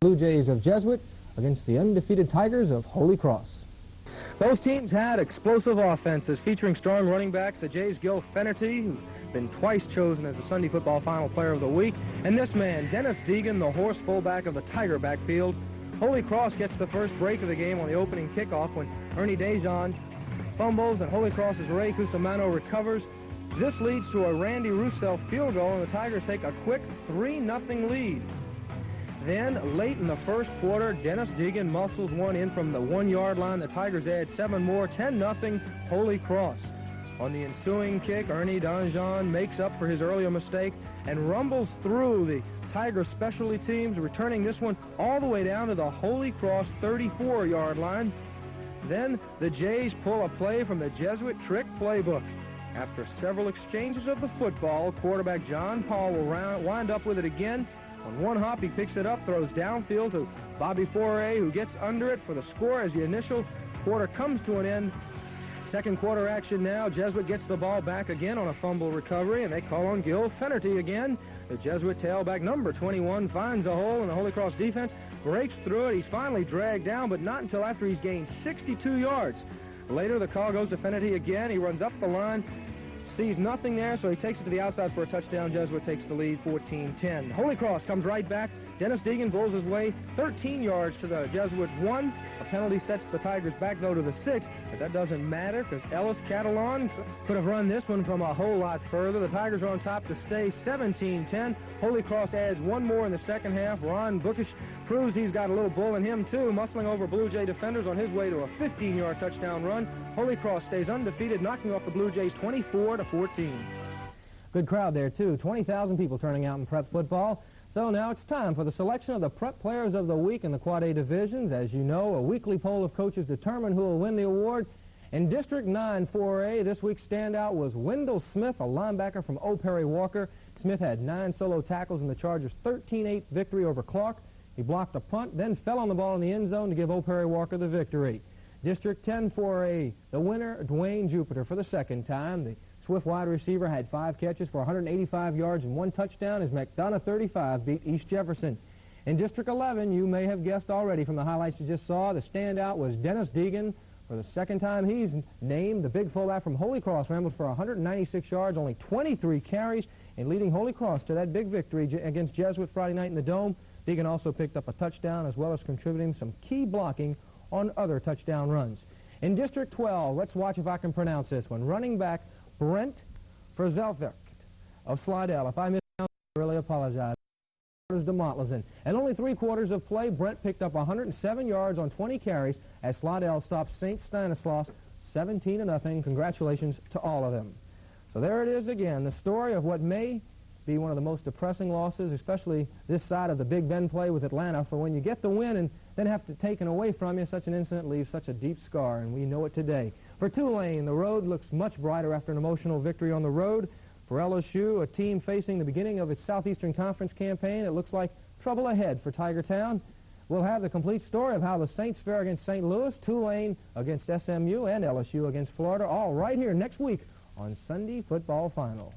Blue Jays of Jesuit against the undefeated Tigers of Holy Cross. Both teams had explosive offenses featuring strong running backs. The Jays' Gil Fenerty, who's been twice chosen as the Sunday Football Final Player of the Week, and this man, Dennis Deegan, the horse fullback of the Tiger backfield. Holy Cross gets the first break of the game on the opening kickoff when Ernie Dejon fumbles and Holy Cross's Ray Cusimano recovers. This leads to a Randy Roussel field goal, and the Tigers take a quick 3-0 lead. Then, late in the first quarter, Dennis Deegan muscles one in from the 1-yard line. The Tigers add 7 more, 10-0 Holy Cross. On the ensuing kick, Ernie Dejon makes up for his earlier mistake and rumbles through the Tiger specialty teams, returning this one all the way down to the Holy Cross 34-yard line. Then the Jays pull a play from the Jesuit trick playbook. After several exchanges of the football, quarterback John Paul will wind up with it again. On one hop, he picks it up, throws downfield to Bobby Foray, who gets under it for the score as the initial quarter comes to an end. Second quarter action now. Jesuit gets the ball back again on a fumble recovery, and they call on Gil Fenerty again. The Jesuit tailback, number 21, finds a hole in the Holy Cross defense, breaks through it. He's finally dragged down, but not until after he's gained 62 yards. Later, the call goes to Fenerty again. He runs up the line, sees nothing there, so he takes it to the outside for a touchdown. Jesuit takes the lead 14-10. Holy Cross comes right back. Dennis Deegan bowls his way 13 yards to the Jesuit 1. A penalty sets the Tigers back, though, to the 6, but that doesn't matter because Ellis Catalan could have run this one from a whole lot further. The Tigers are on top to stay 17-10. Holy Cross adds 1 more in the second half. Ron Bookish proves he's got a little bull in him, too, muscling over Blue Jay defenders on his way to a 15-yard touchdown run. Holy Cross stays undefeated, knocking off the Blue Jays 24-14. Good crowd there, too. 20,000 people turning out in prep football. So now it's time for the selection of the Prep Players of the Week in the Quad A divisions. As you know, a weekly poll of coaches determine who will win the award. In District 9 4A, this week's standout was Wendell Smith, a linebacker from O. Perry Walker. Smith had 9 solo tackles in the Chargers' 13-8 victory over Clark. He blocked a punt, then fell on the ball in the end zone to give O. Perry Walker the victory. District 10 4A, the winner, Dwayne Jupiter, for the second time. The Swift wide receiver had 5 catches for 185 yards and 1 touchdown as McDonough 35 beat East Jefferson. In District 11, you may have guessed already from the highlights you just saw, the standout was Dennis Deegan. For the second time he's named, the big fullback from Holy Cross rambled for 196 yards, only 23 carries, and leading Holy Cross to that big victory against Jesuit Friday night in the Dome. Deegan also picked up a touchdown as well as contributing some key blocking on other touchdown runs. In District 12, let's watch if I can pronounce this one. Running back Brent Verzelvert of Slidell. If I mispronounced, I really apologize. And only 3 quarters of play, Brent picked up 107 yards on 20 carries as Slidell stopped St. Stanislaus 17-0. Congratulations to all of them. So there it is again, the story of what may be one of the most depressing losses, especially this side of the Big Bend play with Atlanta, for when you get the win and then have to taken away from you, such an incident leaves such a deep scar, and we know it today. For Tulane, the road looks much brighter after an emotional victory on the road. For LSU, a team facing the beginning of its Southeastern Conference campaign, it looks like trouble ahead for Tiger Town. We'll have the complete story of how the Saints fare against St. Louis, Tulane against SMU, and LSU against Florida, all right here next week on Sunday Football Final.